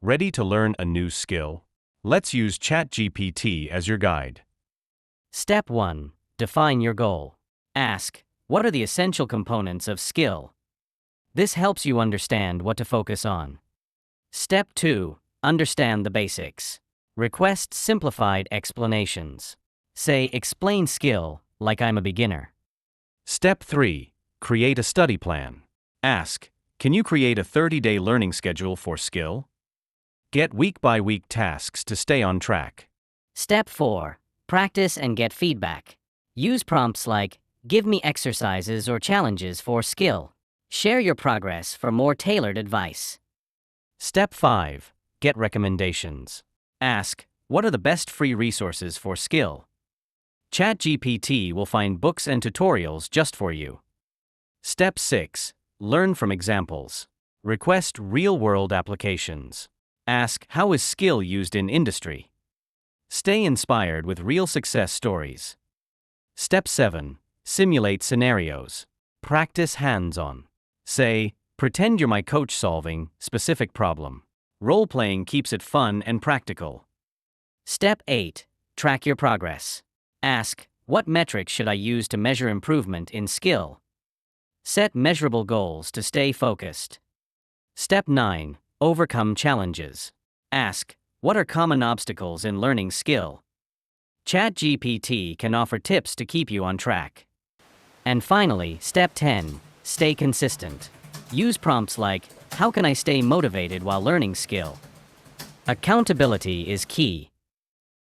Ready to learn a new skill? Let's use ChatGPT as your guide. Step 1. Define your goal. Ask, what are the essential components of skill? This helps you understand what to focus on. Step 2. Understand the basics. Request simplified explanations. Say, explain skill, like I'm a beginner. Step 3. Create a study plan. Ask, can you create a 30-day learning schedule for skill? Get week-by-week tasks to stay on track. Step 4. Practice and get feedback. Use prompts like, give me exercises or challenges for skill. Share your progress for more tailored advice. Step 5. Get recommendations. Ask, what are the best free resources for skill? ChatGPT will find books and tutorials just for you. Step 6. Learn from examples. Request real-world applications. Ask, how is skill used in industry? Stay inspired with real success stories. Step 7. Simulate scenarios. Practice hands-on. Say, pretend you're my coach solving specific problem. Role-playing keeps it fun and practical. Step 8. Track your progress. Ask, what metrics should I use to measure improvement in skill? Set measurable goals to stay focused. Step 9. Overcome challenges. Ask, what are common obstacles in learning skill? ChatGPT can offer tips to keep you on track. And finally, Step 10. Stay consistent. Use prompts like, how can I stay motivated while learning skill? Accountability is key.